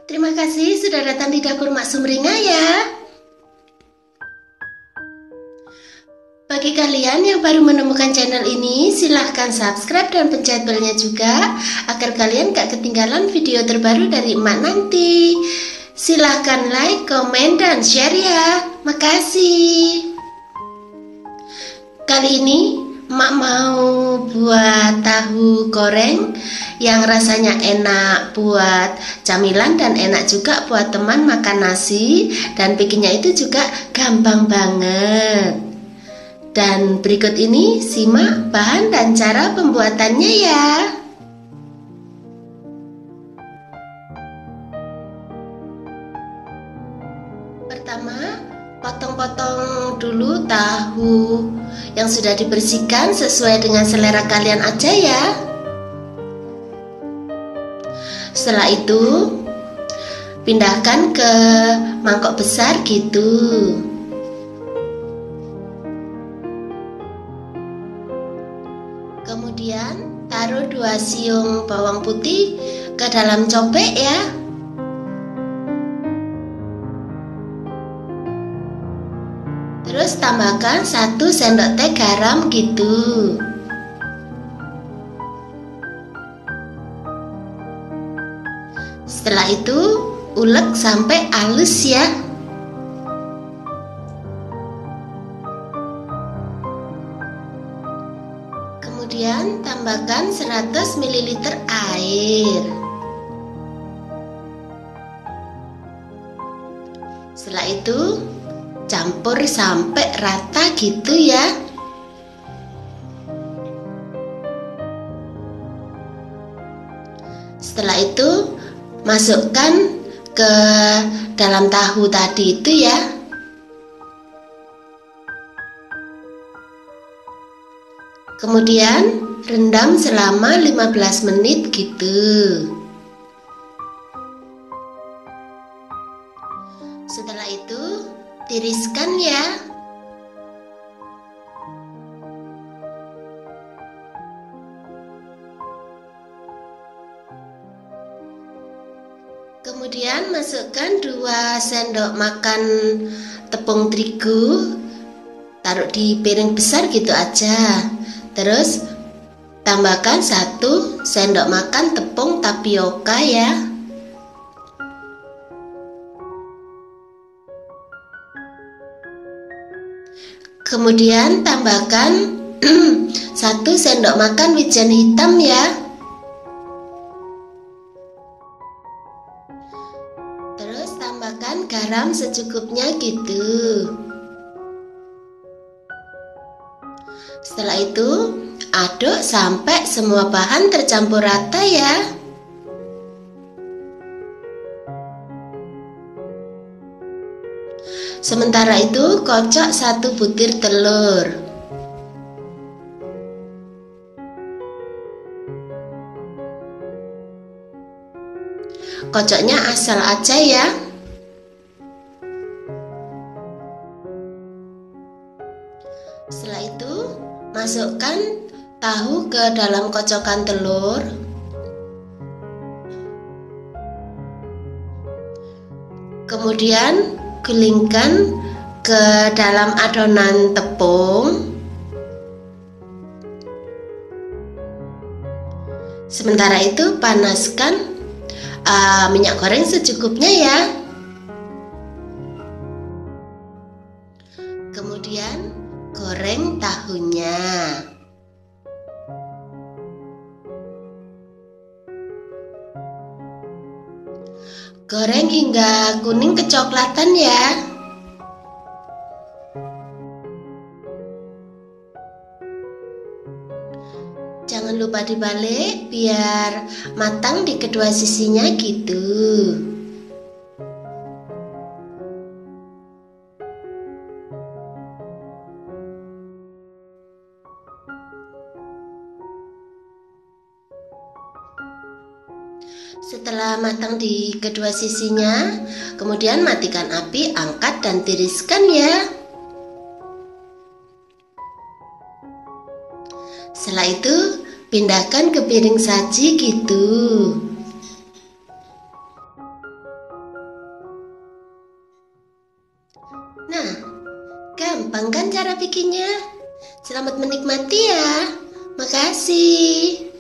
Terima kasih sudah datang di dapur Mak Sumringah ya. Bagi kalian yang baru menemukan channel ini, silahkan subscribe dan pencet belnya juga agar kalian gak ketinggalan video terbaru dari Emak nanti. Silahkan like, komen, dan share ya. Makasih. Kali ini Emak mau buat tahu goreng yang rasanya enak buat camilan dan enak juga buat teman makan nasi, dan bikinnya itu juga gampang banget. Dan berikut ini simak bahan dan cara pembuatannya ya. Pertama, potong-potong dulu tahu yang sudah dibersihkan sesuai dengan selera kalian aja ya. Setelah itu pindahkan ke mangkok besar gitu. Kemudian taruh 2 siung bawang putih ke dalam cobek ya. Terus tambahkan 1 sendok teh garam gitu. Setelah itu ulek sampai halus ya. Kemudian tambahkan 100 ml air. Setelah itu campur sampai rata gitu ya. Setelah itu masukkan ke dalam tahu tadi itu ya. Kemudian rendam selama 15 menit gitu. Setelah itu tiriskan ya. Kemudian masukkan 2 sendok makan tepung terigu, taruh di piring besar gitu aja. Terus tambahkan 1 sendok makan tepung tapioka ya. Kemudian tambahkan 1 sendok makan wijen hitam ya. Terus tambahkan garam secukupnya gitu. Setelah itu aduk sampai semua bahan tercampur rata ya. Sementara itu kocok 1 butir telur. Kocoknya asal aja ya. Setelah itu masukkan tahu ke dalam kocokan telur. Kemudian gulingkan ke dalam adonan tepung. Sementara itu panaskan minyak goreng secukupnya ya. Kemudian goreng tahunya. Goreng hingga kuning kecoklatan ya. Jangan lupa dibalik biar matang di kedua sisinya gitu. Setelah matang di kedua sisinya, kemudian matikan api, angkat dan tiriskan ya. Setelah itu pindahkan ke piring saji gitu. Nah, gampang kan cara bikinnya? Selamat menikmati ya. Makasih.